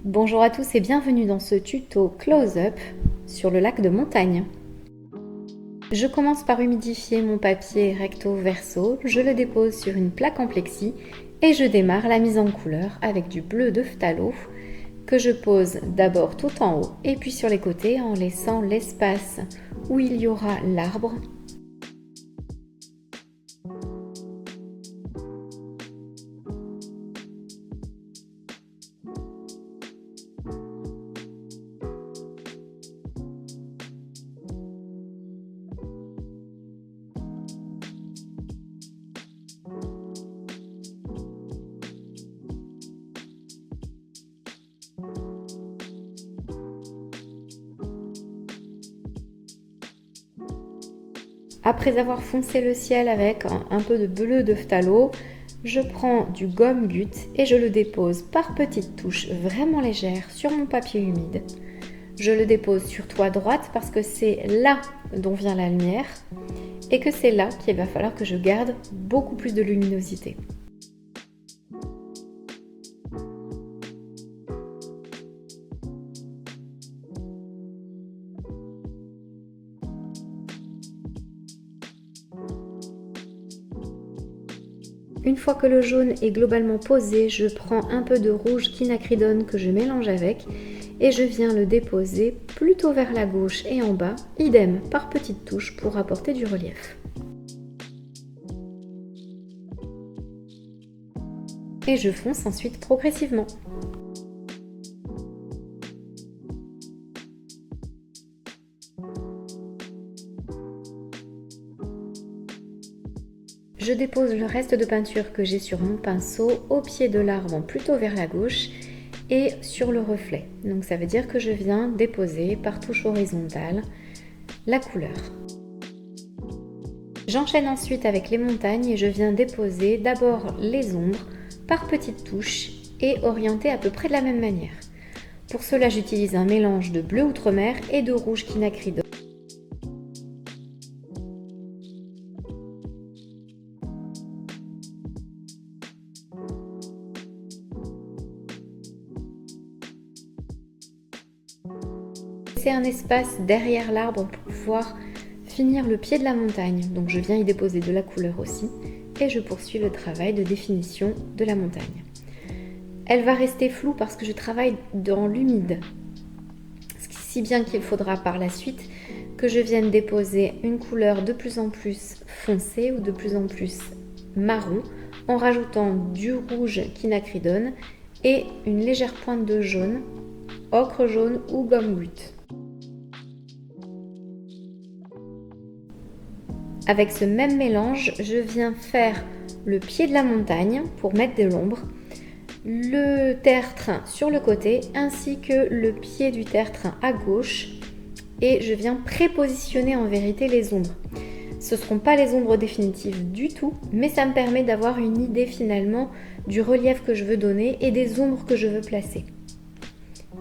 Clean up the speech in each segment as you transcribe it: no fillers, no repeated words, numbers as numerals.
Bonjour à tous et bienvenue dans ce tuto close-up sur le lac de montagne. Je commence par humidifier mon papier recto verso, je le dépose sur une plaque en plexi et je démarre la mise en couleur avec du bleu de phthalo que je pose d'abord tout en haut et puis sur les côtés en laissant l'espace où il y aura l'arbre. Après avoir foncé le ciel avec un peu de bleu de phthalo, je prends du gomme-goutte et je le dépose par petites touches vraiment légères sur mon papier humide. Je le dépose sur toit droite parce que c'est là dont vient la lumière et que c'est là qu'il va falloir que je garde beaucoup plus de luminosité. Une fois que le jaune est globalement posé, je prends un peu de rouge quinacridone que je mélange avec et je viens le déposer plutôt vers la gauche et en bas, idem par petites touches pour apporter du relief. Et je fonce ensuite progressivement. Je dépose le reste de peinture que j'ai sur mon pinceau au pied de l'arbre plutôt vers la gauche et sur le reflet. Donc ça veut dire que je viens déposer par touche horizontale la couleur. J'enchaîne ensuite avec les montagnes et je viens déposer d'abord les ombres par petites touches et orientées à peu près de la même manière. Pour cela, j'utilise un mélange de bleu outre-mer et de rouge quinacridone. C'est un espace derrière l'arbre pour pouvoir finir le pied de la montagne. Donc je viens y déposer de la couleur aussi et je poursuis le travail de définition de la montagne. Elle va rester floue parce que je travaille dans l'humide. Si bien qu'il faudra par la suite que je vienne déposer une couleur de plus en plus foncée ou de plus en plus marron en rajoutant du rouge quinacridone et une légère pointe de jaune, ocre jaune ou gomme-goutte. Avec ce même mélange, je viens faire le pied de la montagne pour mettre de l'ombre, le tertre sur le côté ainsi que le pied du tertre à gauche et je viens prépositionner en vérité les ombres. Ce ne seront pas les ombres définitives du tout, mais ça me permet d'avoir une idée finalement du relief que je veux donner et des ombres que je veux placer.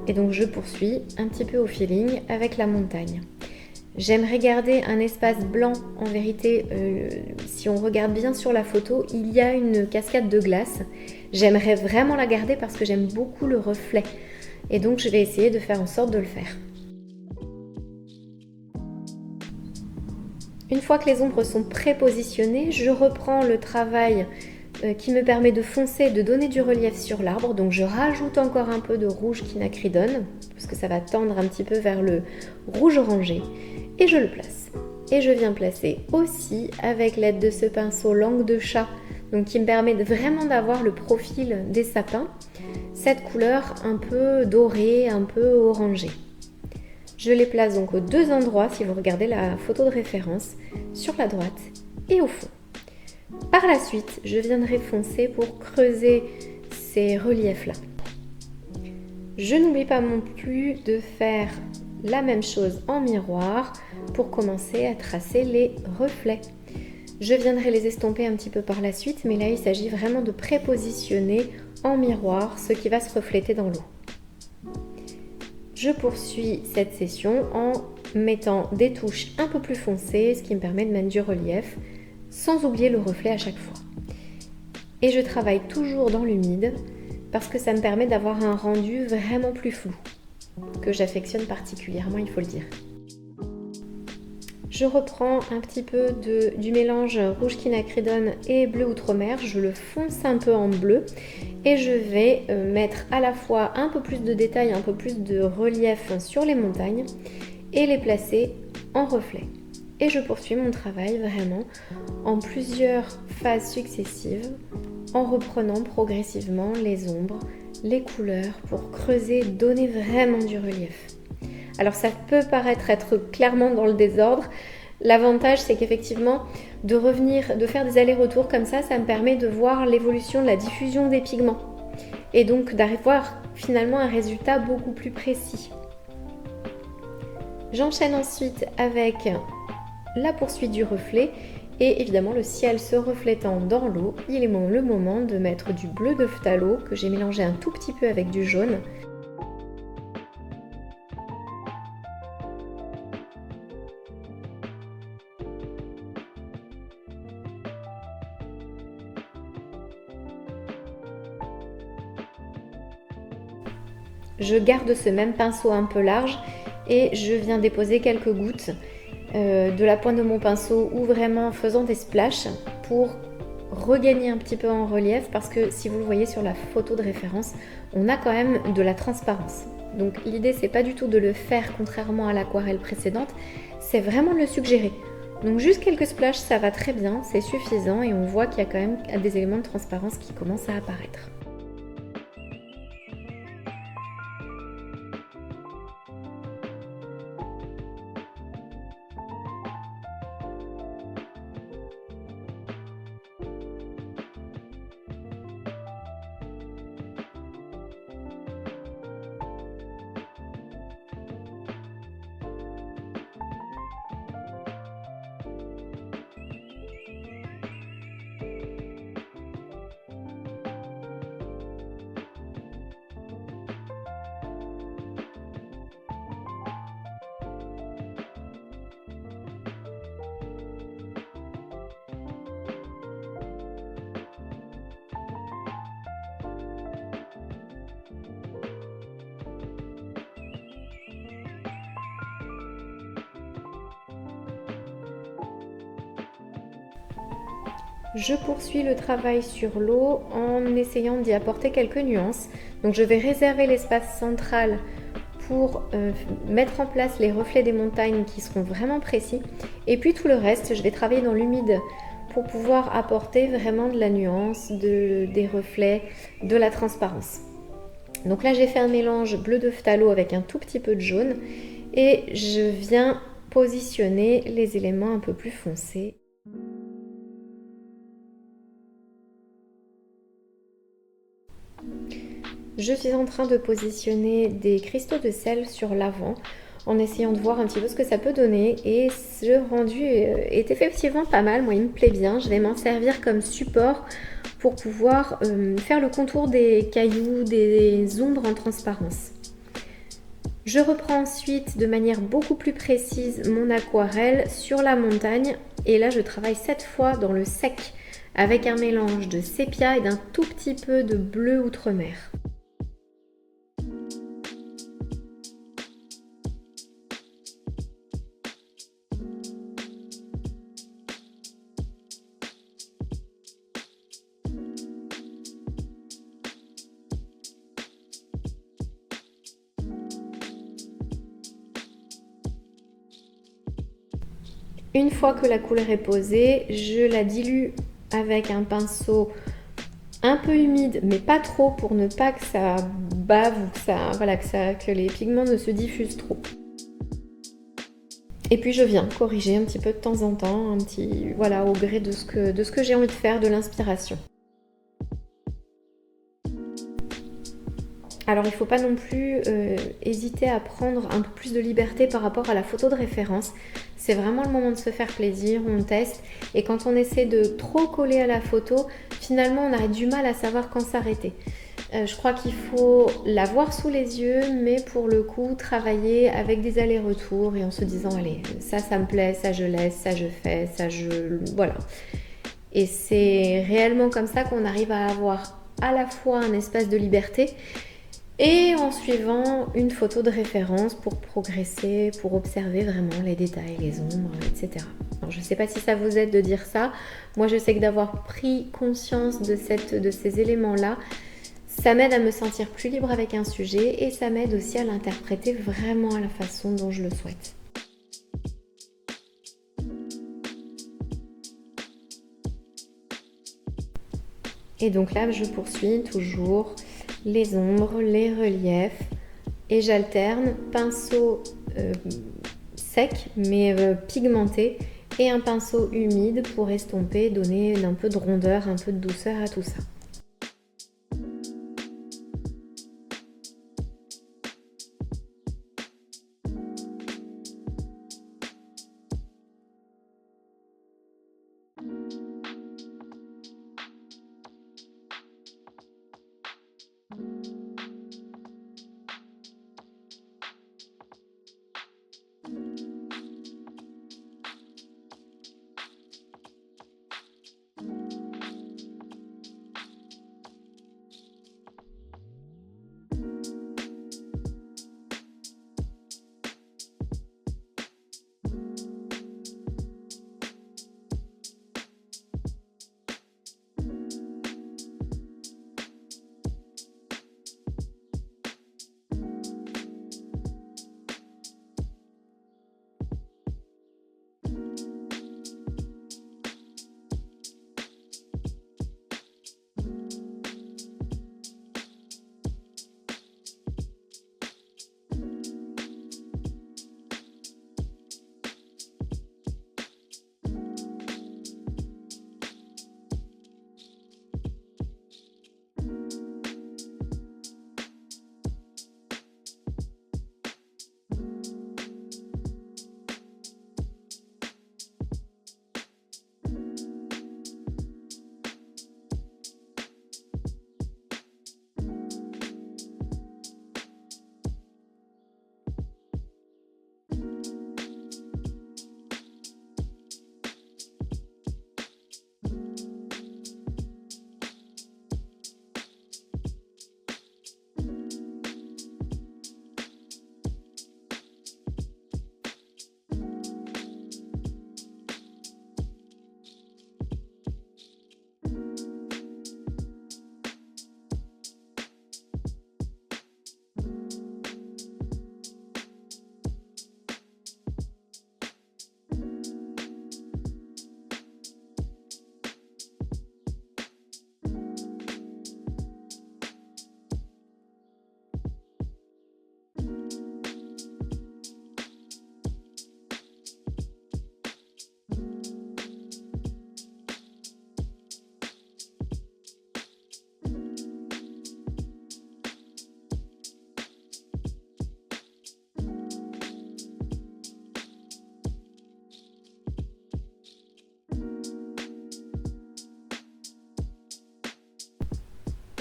Et donc je poursuis un petit peu au feeling avec la montagne. J'aimerais garder un espace blanc, en vérité, si on regarde bien sur la photo, il y a une cascade de glace. J'aimerais vraiment la garder parce que j'aime beaucoup le reflet. Et donc je vais essayer de faire en sorte de le faire. Une fois que les ombres sont prépositionnées, je reprends le travail qui me permet de foncer, de donner du relief sur l'arbre. Donc je rajoute encore un peu de rouge quinacridone, parce que ça va tendre un petit peu vers le rouge orangé. Et je le place. Et je viens placer aussi avec l'aide de ce pinceau langue de chat, donc qui me permet vraiment d'avoir le profil des sapins, cette couleur un peu dorée, un peu orangée. Je les place donc aux deux endroits, si vous regardez la photo de référence, sur la droite et au fond. Par la suite, je viendrai foncer pour creuser ces reliefs-là. Je n'oublie pas non plus de faire la même chose en miroir pour commencer à tracer les reflets. Je viendrai les estomper un petit peu par la suite, mais là il s'agit vraiment de prépositionner en miroir ce qui va se refléter dans l'eau. Je poursuis cette session en mettant des touches un peu plus foncées, ce qui me permet de mettre du relief, sans oublier le reflet à chaque fois. Et je travaille toujours dans l'humide, parce que ça me permet d'avoir un rendu vraiment plus flou, que j'affectionne particulièrement, il faut le dire. Je reprends un petit peu du mélange rouge quinacridone et bleu outre-mer, je le fonce un peu en bleu et je vais mettre à la fois un peu plus de détails, un peu plus de relief sur les montagnes et les placer en reflet. Et je poursuis mon travail vraiment en plusieurs phases successives en reprenant progressivement les ombres, les couleurs pour creuser, donner vraiment du relief. Alors ça peut paraître être clairement dans le désordre. L'avantage c'est qu'effectivement de revenir, de faire des allers-retours comme ça me permet de voir l'évolution de la diffusion des pigments et donc d'avoir finalement un résultat beaucoup plus précis. J'enchaîne ensuite avec la poursuite du reflet et évidemment le ciel se reflétant dans l'eau, il est le moment de mettre du bleu de phthalo que j'ai mélangé un tout petit peu avec du jaune. Je garde ce même pinceau un peu large et je viens déposer quelques gouttes de la pointe de mon pinceau ou vraiment en faisant des splashes pour regagner un petit peu en relief parce que si vous le voyez sur la photo de référence, on a quand même de la transparence. Donc l'idée c'est pas du tout de le faire contrairement à l'aquarelle précédente, c'est vraiment de le suggérer. Donc juste quelques splashes ça va très bien, c'est suffisant et on voit qu'il y a quand même des éléments de transparence qui commencent à apparaître. Je poursuis le travail sur l'eau en essayant d'y apporter quelques nuances. Donc je vais réserver l'espace central pour mettre en place les reflets des montagnes qui seront vraiment précis. Et puis tout le reste, je vais travailler dans l'humide pour pouvoir apporter vraiment de la nuance, des reflets, de la transparence. Donc là j'ai fait un mélange bleu de phthalo avec un tout petit peu de jaune et je viens positionner les éléments un peu plus foncés. Je suis en train de positionner des cristaux de sel sur l'avant en essayant de voir un petit peu ce que ça peut donner et ce rendu est effectivement pas mal, moi il me plaît bien, je vais m'en servir comme support pour pouvoir faire le contour des cailloux, des ombres en transparence. Je reprends ensuite de manière beaucoup plus précise mon aquarelle sur la montagne et là je travaille cette fois dans le sec avec un mélange de sépia et d'un tout petit peu de bleu outre-mer. Une fois que la couleur est posée, je la dilue avec un pinceau un peu humide, mais pas trop pour ne pas que ça bave ou que les pigments ne se diffusent trop. Et puis je viens corriger un petit peu de temps en temps, au gré de ce que j'ai envie de faire, de l'inspiration. Alors il ne faut pas non plus hésiter à prendre un peu plus de liberté par rapport à la photo de référence. C'est vraiment le moment de se faire plaisir, on teste. Et quand on essaie de trop coller à la photo, finalement on a du mal à savoir quand s'arrêter. Je crois qu'il faut la voir sous les yeux, mais pour le coup travailler avec des allers-retours et en se disant allez, ça me plaît, ça je laisse, ça je fais, ça je... Voilà. Et c'est réellement comme ça qu'on arrive à avoir à la fois un espace de liberté et en suivant une photo de référence pour progresser, pour observer vraiment les détails, les ombres, etc. Alors, je ne sais pas si ça vous aide de dire ça. Moi, je sais que d'avoir pris conscience de ces éléments-là, ça m'aide à me sentir plus libre avec un sujet et ça m'aide aussi à l'interpréter vraiment à la façon dont je le souhaite. Et donc là, je poursuis toujours les ombres, les reliefs et j'alterne pinceau sec mais pigmenté et un pinceau humide pour estomper, donner un peu de rondeur, un peu de douceur à tout ça.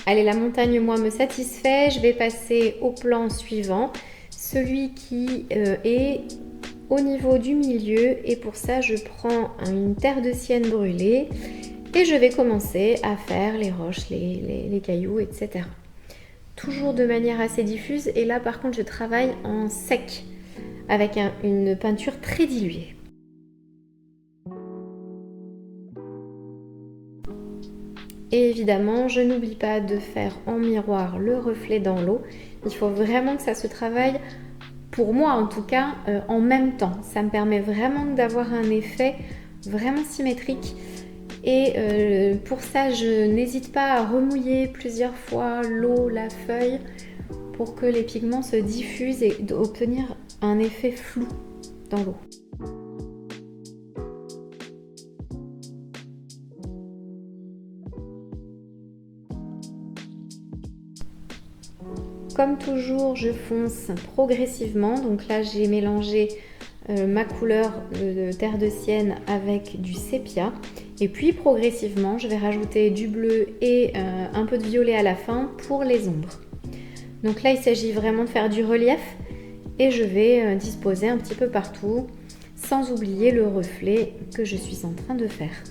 Allez, la montagne, moi, me satisfait. Je vais passer au plan suivant, celui qui est au niveau du milieu. Et pour ça, je prends une terre de sienne brûlée et je vais commencer à faire les roches, les cailloux, etc. Toujours de manière assez diffuse. Et là, par contre, je travaille en sec avec une peinture très diluée. Et évidemment, je n'oublie pas de faire en miroir le reflet dans l'eau. Il faut vraiment que ça se travaille, pour moi en tout cas, en même temps. Ça me permet vraiment d'avoir un effet vraiment symétrique. Et pour ça, je n'hésite pas à remouiller plusieurs fois l'eau, la feuille, pour que les pigments se diffusent et d'obtenir un effet flou dans l'eau. Comme toujours, je fonce progressivement. Donc là, j'ai mélangé ma couleur de terre de sienne avec du sépia. Et puis progressivement, je vais rajouter du bleu et un peu de violet à la fin pour les ombres. Donc là, il s'agit vraiment de faire du relief et je vais disposer un petit peu partout, sans oublier le reflet que je suis en train de faire.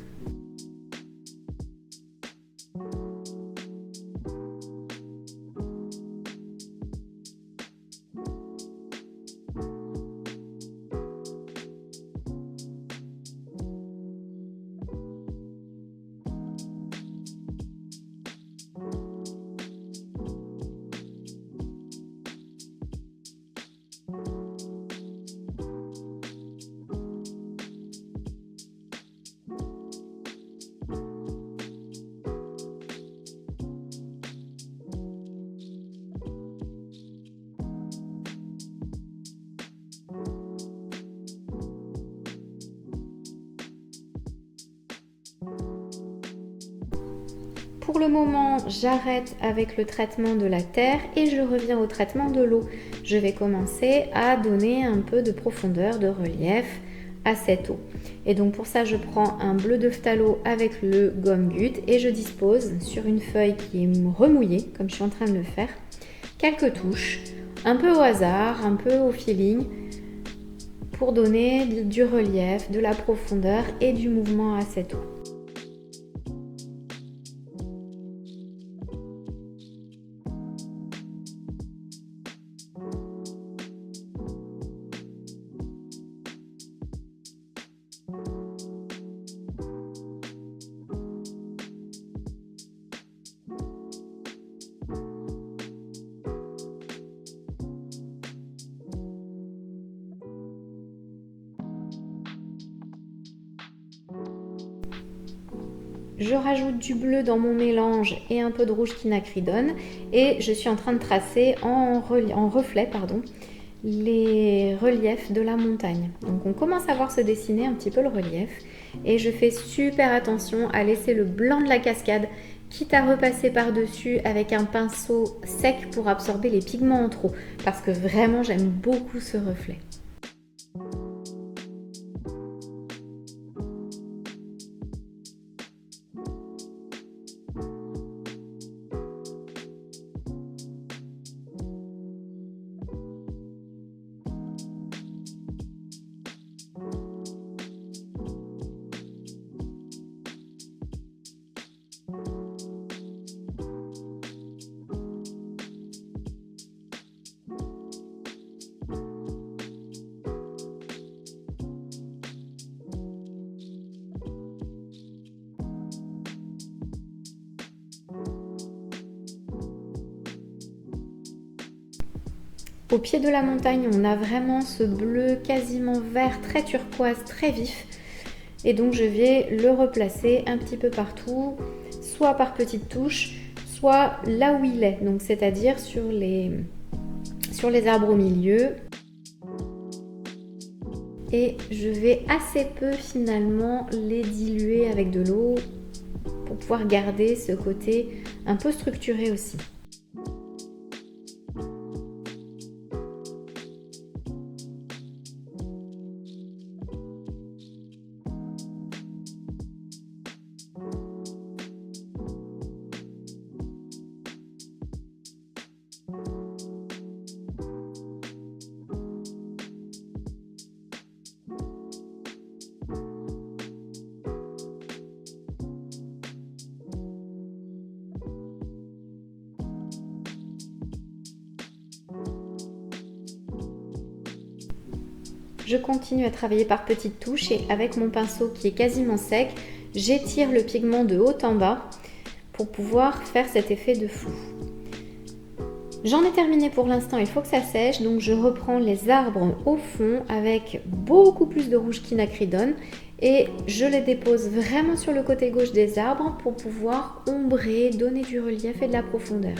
Pour le moment, j'arrête avec le traitement de la terre et je reviens au traitement de l'eau. Je vais commencer à donner un peu de profondeur, de relief à cette eau. Et donc pour ça, je prends un bleu de phthalo avec le gomme goutte et je dispose sur une feuille qui est remouillée, comme je suis en train de le faire, quelques touches, un peu au hasard, un peu au feeling, pour donner du relief, de la profondeur et du mouvement à cette eau. Je rajoute du bleu dans mon mélange et un peu de rouge quinacridone et je suis en train de tracer en reflet les reliefs de la montagne. Donc on commence à voir se dessiner un petit peu le relief et je fais super attention à laisser le blanc de la cascade, quitte à repasser par-dessus avec un pinceau sec pour absorber les pigments en trop, parce que vraiment j'aime beaucoup ce reflet. Au pied de la montagne, on a vraiment ce bleu quasiment vert, très turquoise, très vif. Et donc je vais le replacer un petit peu partout, soit par petites touches, soit là où il est, donc c'est-à-dire sur les arbres au milieu. Et je vais assez peu finalement les diluer avec de l'eau pour pouvoir garder ce côté un peu structuré aussi. Je continue à travailler par petites touches et avec mon pinceau qui est quasiment sec, j'étire le pigment de haut en bas pour pouvoir faire cet effet de flou. J'en ai terminé pour l'instant, il faut que ça sèche, donc je reprends les arbres au fond avec beaucoup plus de rouge quinacridone et je les dépose vraiment sur le côté gauche des arbres pour pouvoir ombrer, donner du relief et de la profondeur.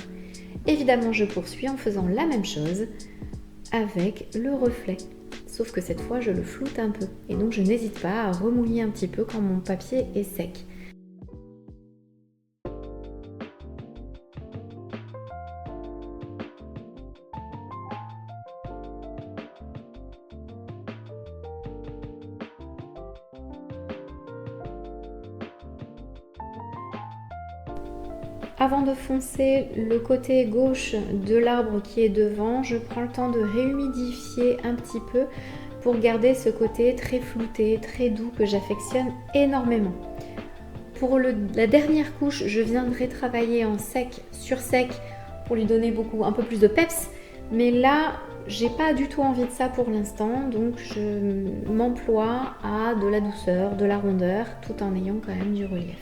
Évidemment, je poursuis en faisant la même chose avec le reflet. Sauf que cette fois, je le floute un peu. Et donc, je n'hésite pas à remouiller un petit peu quand mon papier est sec. Avant de foncer le côté gauche de l'arbre qui est devant, je prends le temps de réhumidifier un petit peu pour garder ce côté très flouté, très doux que j'affectionne énormément. Pour la dernière couche, je viendrai travailler en sec sur sec pour lui donner un peu plus de peps. Mais là, j'ai pas du tout envie de ça pour l'instant, donc je m'emploie à de la douceur, de la rondeur, tout en ayant quand même du relief.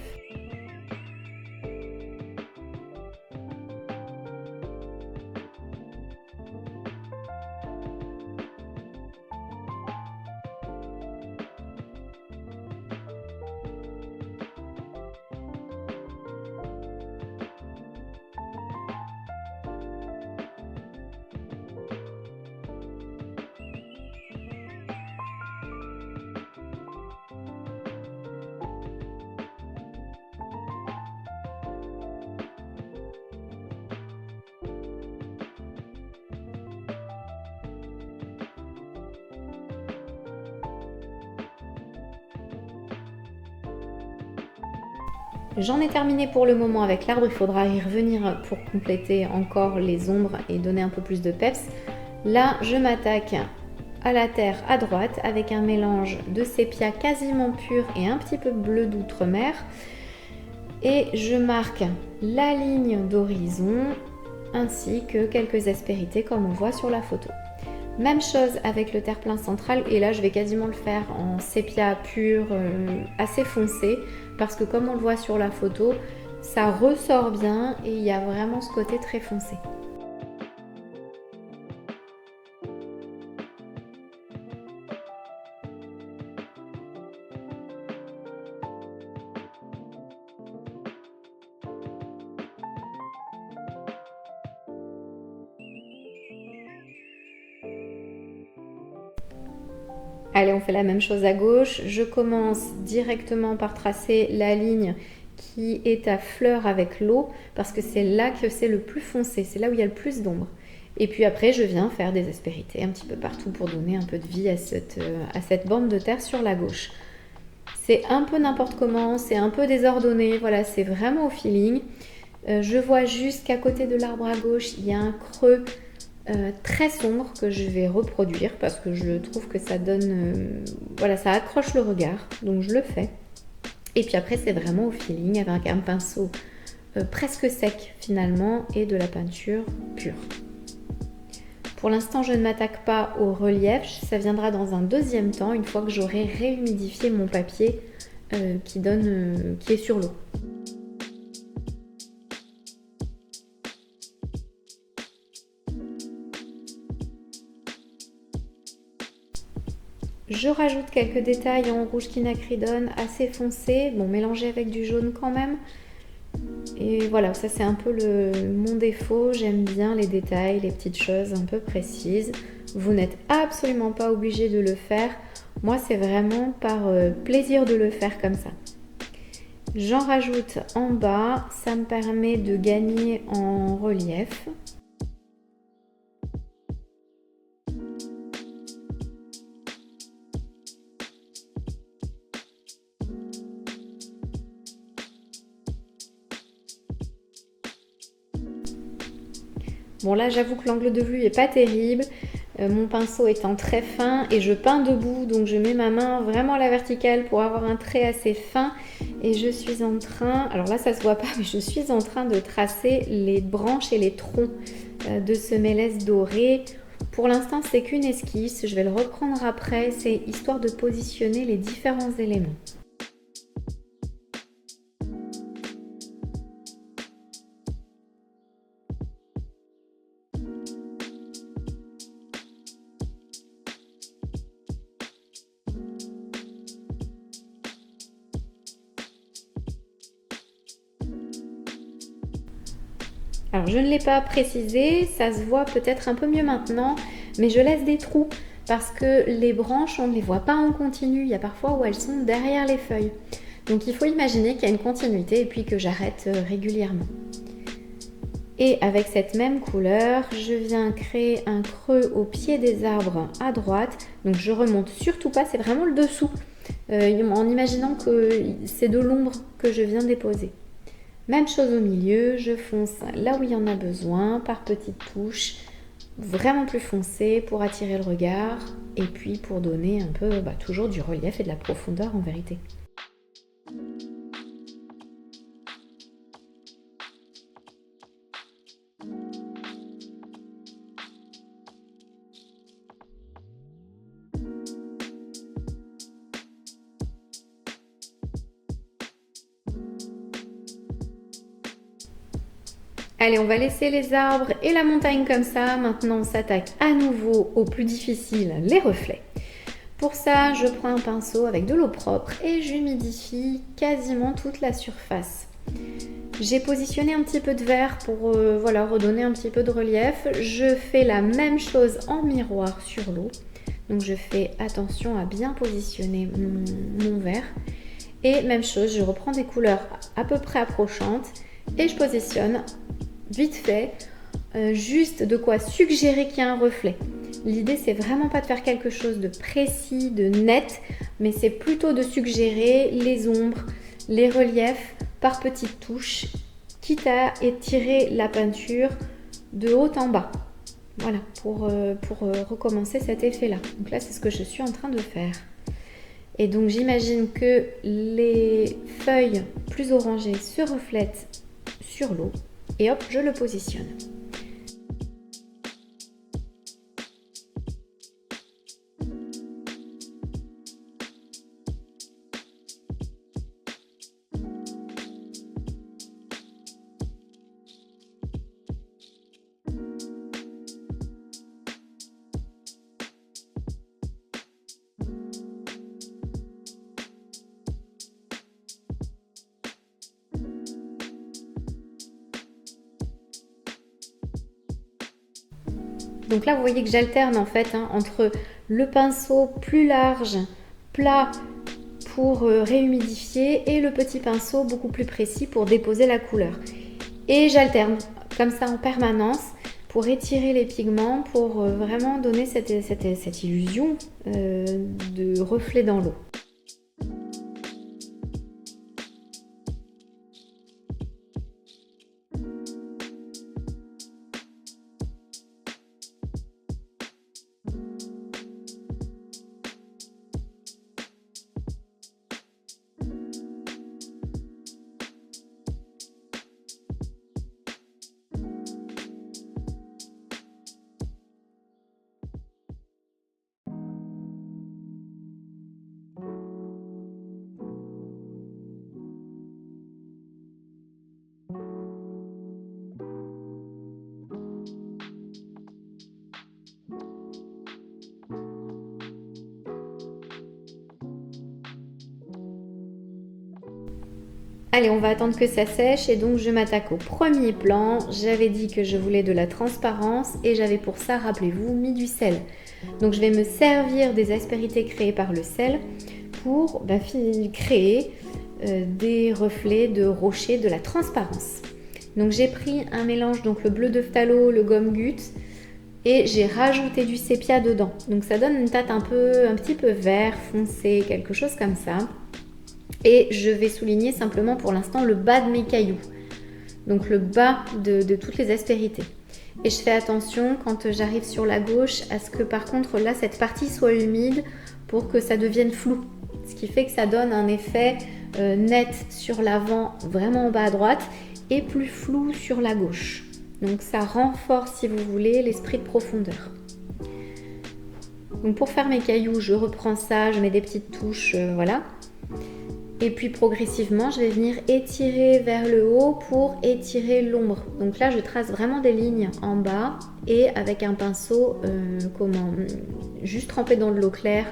J'en ai terminé pour le moment avec l'arbre, il faudra y revenir pour compléter encore les ombres et donner un peu plus de peps. Là, je m'attaque à la terre à droite avec un mélange de sépia quasiment pur et un petit peu bleu d'outre-mer. Et je marque la ligne d'horizon ainsi que quelques aspérités comme on voit sur la photo. Même chose avec le terre-plein central et là je vais quasiment le faire en sépia pur assez foncé parce que comme on le voit sur la photo, ça ressort bien et il y a vraiment ce côté très foncé. Allez, on fait la même chose à gauche. Je commence directement par tracer la ligne qui est à fleur avec l'eau parce que c'est là que c'est le plus foncé, c'est là où il y a le plus d'ombre. Et puis après, je viens faire des aspérités un petit peu partout pour donner un peu de vie à cette bande de terre sur la gauche. C'est un peu n'importe comment, c'est un peu désordonné, voilà, c'est vraiment au feeling. Je vois juste qu'à côté de l'arbre à gauche, il y a un creux très sombre que je vais reproduire parce que je trouve que ça donne, voilà, ça accroche le regard, donc je le fais. Et puis après c'est vraiment au feeling avec un pinceau presque sec finalement et de la peinture pure. Pour l'instant je ne m'attaque pas au relief, ça viendra dans un deuxième temps une fois que j'aurai réhumidifié mon papier qui est sur l'eau. Je rajoute quelques détails en rouge quinacridone assez foncé, bon mélangé avec du jaune quand même. Et voilà, ça c'est un peu mon défaut, j'aime bien les détails, les petites choses un peu précises. Vous n'êtes absolument pas obligé de le faire, moi c'est vraiment par plaisir de le faire comme ça. J'en rajoute en bas, ça me permet de gagner en relief. Bon là j'avoue que l'angle de vue n'est pas terrible, mon pinceau étant très fin et je peins debout donc je mets ma main vraiment à la verticale pour avoir un trait assez fin et je suis en train, alors là ça se voit pas mais je suis en train de tracer les branches et les troncs de ce mélèze doré. Pour l'instant c'est qu'une esquisse, je vais le reprendre après, c'est histoire de positionner les différents éléments. Alors je ne l'ai pas précisé, ça se voit peut-être un peu mieux maintenant, mais je laisse des trous parce que les branches, on ne les voit pas en continu, il y a parfois où elles sont derrière les feuilles. Donc il faut imaginer qu'il y a une continuité et puis que j'arrête régulièrement. Et avec cette même couleur, je viens créer un creux au pied des arbres à droite. Donc je remonte surtout pas, c'est vraiment le dessous, en imaginant que c'est de l'ombre que je viens déposer. Même chose au milieu, je fonce là où il y en a besoin par petites touches, vraiment plus foncées pour attirer le regard et puis pour donner un peu toujours du relief et de la profondeur en vérité. Allez, on va laisser les arbres et la montagne comme ça. Maintenant, on s'attaque à nouveau au plus difficile, les reflets. Pour ça, je prends un pinceau avec de l'eau propre et j'humidifie quasiment toute la surface. J'ai positionné un petit peu de vert pour redonner un petit peu de relief. Je fais la même chose en miroir sur l'eau. Donc je fais attention à bien positionner mon vert. Et même chose, je reprends des couleurs à peu près approchantes et je positionne vite fait, juste de quoi suggérer qu'il y a un reflet. L'idée c'est vraiment pas de faire quelque chose de précis, de net, mais c'est plutôt de suggérer les ombres, les reliefs, par petites touches, quitte à étirer la peinture de haut en bas. Voilà, pour recommencer cet effet-là. Donc là, c'est ce que je suis en train de faire. Et donc j'imagine que les feuilles plus orangées se reflètent sur l'eau. Et hop, je le positionne. Donc là, vous voyez que j'alterne en fait entre le pinceau plus large, plat pour réhumidifier et le petit pinceau beaucoup plus précis pour déposer la couleur. Et j'alterne comme ça en permanence pour étirer les pigments, pour vraiment donner cette illusion de reflet dans l'eau. Allez, on va attendre que ça sèche et donc je m'attaque au premier plan. J'avais dit que je voulais de la transparence et j'avais pour ça, rappelez-vous, mis du sel. Donc je vais me servir des aspérités créées par le sel pour créer des reflets de rochers, de la transparence. Donc j'ai pris un mélange, donc le bleu de phthalo, le gomme goutte et j'ai rajouté du sépia dedans. Donc ça donne une teinte un petit peu vert foncé, quelque chose comme ça. Et je vais souligner simplement pour l'instant le bas de mes cailloux, donc le bas de toutes les aspérités. Et je fais attention quand j'arrive sur la gauche à ce que par contre là cette partie soit humide pour que ça devienne flou. Ce qui fait que ça donne un effet net sur l'avant, vraiment en bas à droite, et plus flou sur la gauche. Donc ça renforce, si vous voulez, l'esprit de profondeur. Donc pour faire mes cailloux, je reprends ça, je mets des petites touches, voilà. Et puis progressivement, je vais venir étirer vers le haut pour étirer l'ombre. Donc là, je trace vraiment des lignes en bas et avec un pinceau, juste trempé dans de l'eau claire,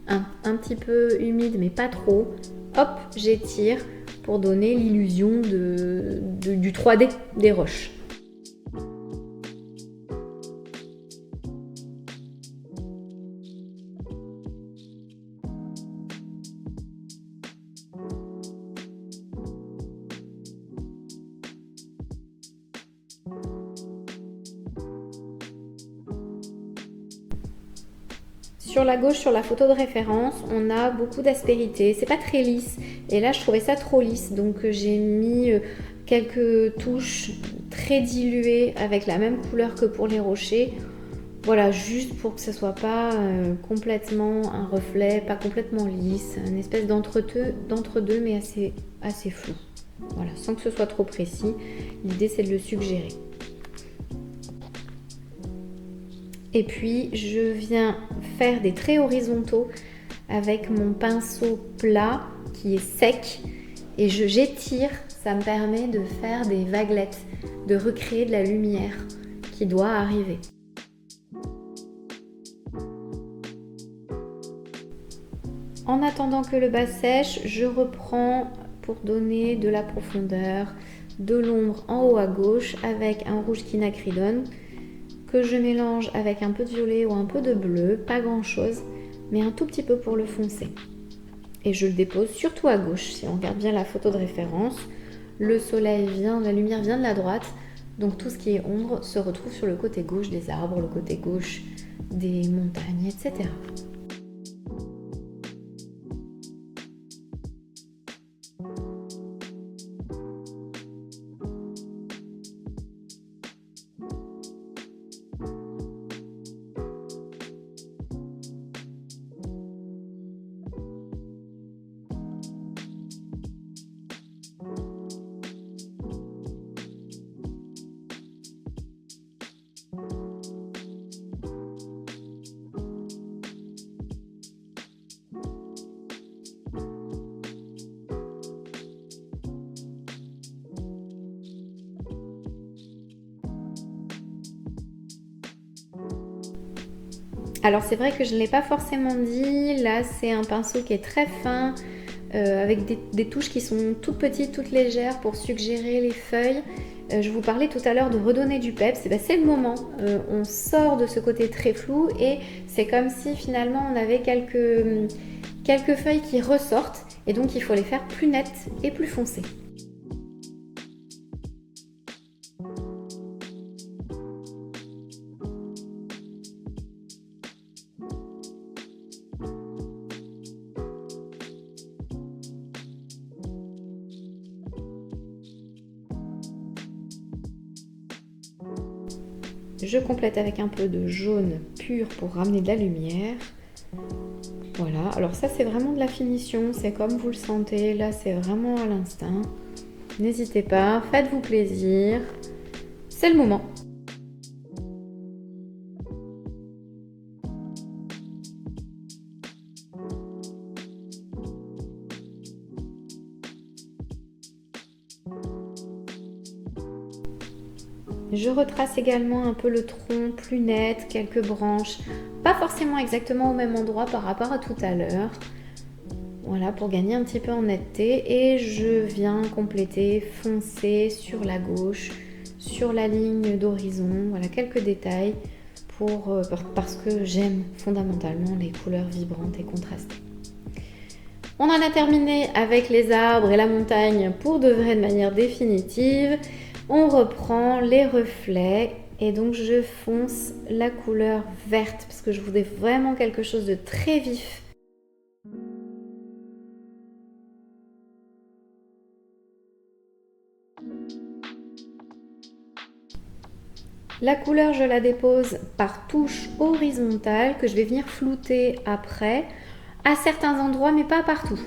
un petit peu humide mais pas trop. Hop, j'étire pour donner l'illusion du 3D des roches. Sur la gauche, sur la photo de référence, on a beaucoup d'aspérité. C'est pas très lisse. Et là, je trouvais ça trop lisse. Donc, j'ai mis quelques touches très diluées avec la même couleur que pour les rochers. Voilà, juste pour que ce soit pas complètement un reflet, pas complètement lisse. Une espèce d'entre-deux, mais assez flou. Voilà, sans que ce soit trop précis. L'idée, c'est de le suggérer. Et puis, je viens faire des traits horizontaux avec mon pinceau plat qui est sec. Et j'étire, ça me permet de faire des vaguelettes, de recréer de la lumière qui doit arriver. En attendant que le bas sèche, je reprends pour donner de la profondeur, de l'ombre en haut à gauche avec un rouge quinacridone que je mélange avec un peu de violet ou un peu de bleu, pas grand chose, mais un tout petit peu pour le foncer. Et je le dépose surtout à gauche. Si on regarde bien la photo de référence, le soleil vient, la lumière vient de la droite, donc tout ce qui est ombre se retrouve sur le côté gauche des arbres, le côté gauche des montagnes, etc. Alors c'est vrai que je ne l'ai pas forcément dit, là c'est un pinceau qui est très fin, avec des touches qui sont toutes petites, toutes légères pour suggérer les feuilles. Je vous parlais tout à l'heure de redonner du peps, et ben c'est le moment. On sort de ce côté très flou et c'est comme si finalement on avait quelques feuilles qui ressortent et donc il faut les faire plus nettes et plus foncées. Je complète avec un peu de jaune pur pour ramener de la lumière. Voilà, alors ça c'est vraiment de la finition, c'est comme vous le sentez, là c'est vraiment à l'instinct. N'hésitez pas, faites-vous plaisir, c'est le moment. Je retrace également un peu le tronc plus net, quelques branches, pas forcément exactement au même endroit par rapport à tout à l'heure. Voilà, pour gagner un petit peu en netteté. Et je viens compléter, foncer sur la gauche, sur la ligne d'horizon. Voilà, quelques détails parce que j'aime fondamentalement les couleurs vibrantes et contrastées. On en a terminé avec les arbres et la montagne pour de vrai de manière définitive. On reprend les reflets et donc je fonce la couleur verte parce que je voudrais vraiment quelque chose de très vif. La couleur, je la dépose par touche horizontale que je vais venir flouter après à certains endroits mais pas partout.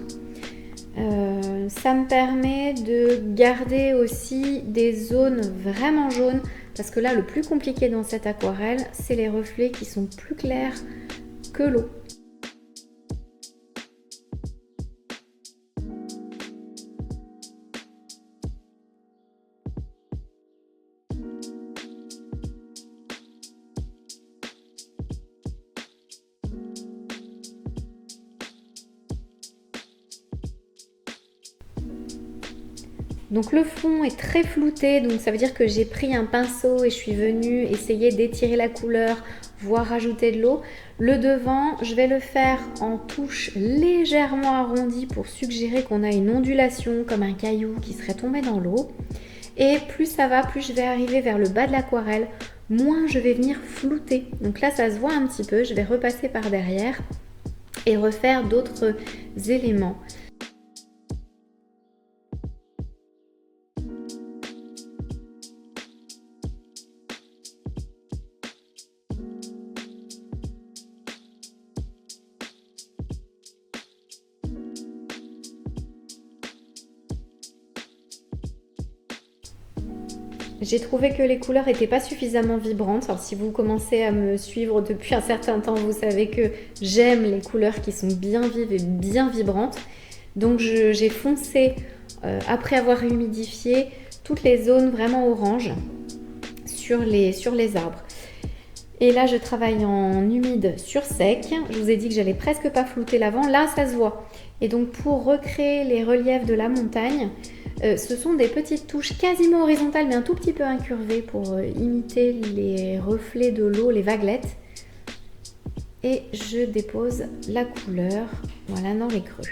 Ça me permet de garder aussi des zones vraiment jaunes parce que là le plus compliqué dans cette aquarelle c'est les reflets qui sont plus clairs que l'eau. Donc le fond est très flouté, donc ça veut dire que j'ai pris un pinceau et je suis venue essayer d'étirer la couleur, voire rajouter de l'eau. Le devant, je vais le faire en touche légèrement arrondie pour suggérer qu'on a une ondulation comme un caillou qui serait tombé dans l'eau. Et plus ça va, plus je vais arriver vers le bas de l'aquarelle, moins je vais venir flouter. Donc là ça se voit un petit peu, je vais repasser par derrière et refaire d'autres éléments. J'ai trouvé que les couleurs n'étaient pas suffisamment vibrantes. Alors si vous commencez à me suivre depuis un certain temps, vous savez que j'aime les couleurs qui sont bien vives et bien vibrantes. Donc j'ai foncé, après avoir humidifié, toutes les zones vraiment orange sur les arbres. Et là, je travaille en humide sur sec. Je vous ai dit que j'allais presque pas flouter l'avant. Là, ça se voit. Et donc, pour recréer les reliefs de la montagne, ce sont des petites touches quasiment horizontales, mais un tout petit peu incurvées pour imiter les reflets de l'eau, les vaguelettes. Et je dépose la couleur, voilà, dans les creux.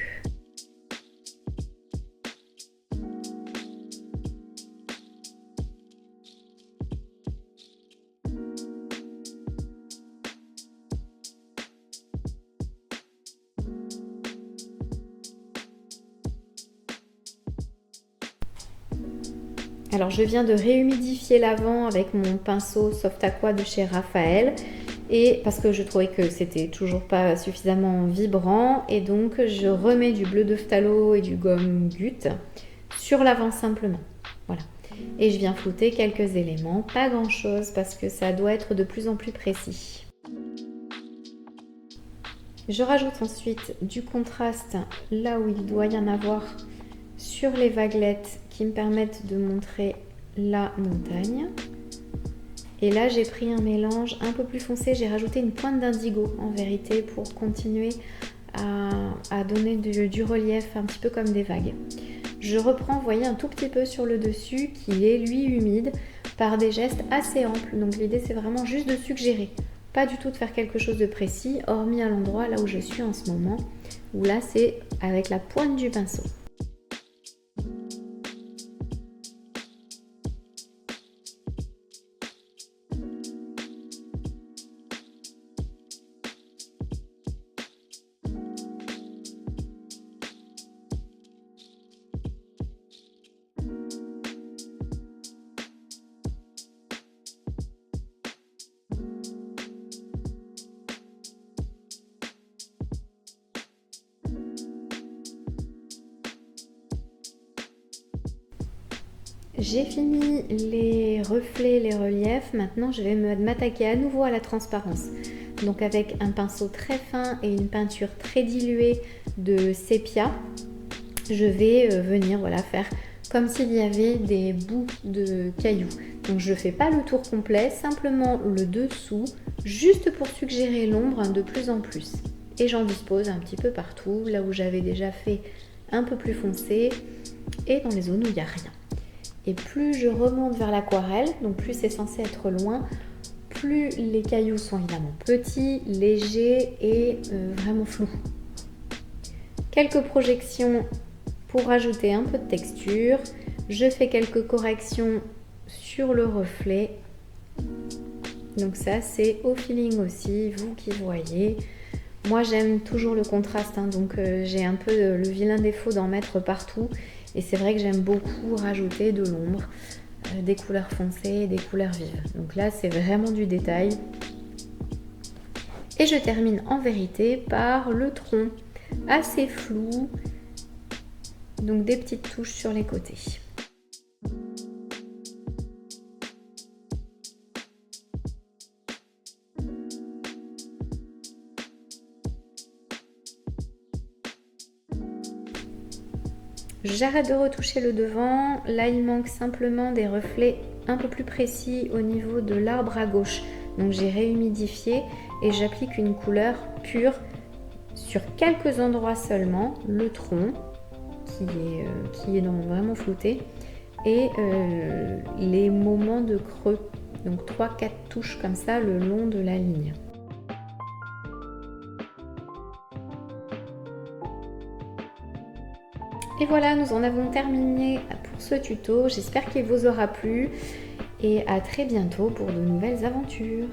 Alors je viens de réhumidifier l'avant avec mon pinceau Soft Aqua de chez Raphaël et parce que je trouvais que c'était toujours pas suffisamment vibrant et donc je remets du bleu de phthalo et du gomme Gut sur l'avant simplement. Voilà. Et je viens flouter quelques éléments, pas grand chose parce que ça doit être de plus en plus précis. Je rajoute ensuite du contraste là où il doit y en avoir sur les vaguelettes qui me permettent de montrer la montagne. Et là j'ai pris un mélange un peu plus foncé, j'ai rajouté une pointe d'indigo en vérité pour continuer à donner du relief un petit peu comme des vagues. Je reprends, vous voyez, un tout petit peu sur le dessus qui est lui humide par des gestes assez amples. Donc l'idée c'est vraiment juste de suggérer, pas du tout de faire quelque chose de précis, hormis à l'endroit là où je suis en ce moment, où là c'est avec la pointe du pinceau. J'ai fini les reflets, les reliefs, maintenant je vais m'attaquer à nouveau à la transparence. Donc avec un pinceau très fin et une peinture très diluée de sépia, je vais venir faire comme s'il y avait des bouts de cailloux. Donc je ne fais pas le tour complet, simplement le dessous, juste pour suggérer l'ombre de plus en plus. Et j'en dispose un petit peu partout, là où j'avais déjà fait un peu plus foncé et dans les zones où il n'y a rien. Et plus je remonte vers l'aquarelle, donc plus c'est censé être loin, plus les cailloux sont évidemment petits, légers et vraiment flous. Quelques projections pour rajouter un peu de texture. Je fais quelques corrections sur le reflet. Donc ça c'est au feeling aussi, vous qui voyez. Moi j'aime toujours le contraste, donc j'ai un peu le vilain défaut d'en mettre partout. Et c'est vrai que j'aime beaucoup rajouter de l'ombre, des couleurs foncées, des couleurs vives. Donc là, c'est vraiment du détail. Et je termine en vérité par le tronc, assez flou. Donc des petites touches sur les côtés. J'arrête de retoucher le devant, là il manque simplement des reflets un peu plus précis au niveau de l'arbre à gauche. Donc j'ai réhumidifié et j'applique une couleur pure sur quelques endroits seulement, le tronc qui est vraiment flouté et les moments de creux, donc 3-4 touches comme ça le long de la ligne. Et voilà, nous en avons terminé pour ce tuto. J'espère qu'il vous aura plu et à très bientôt pour de nouvelles aventures.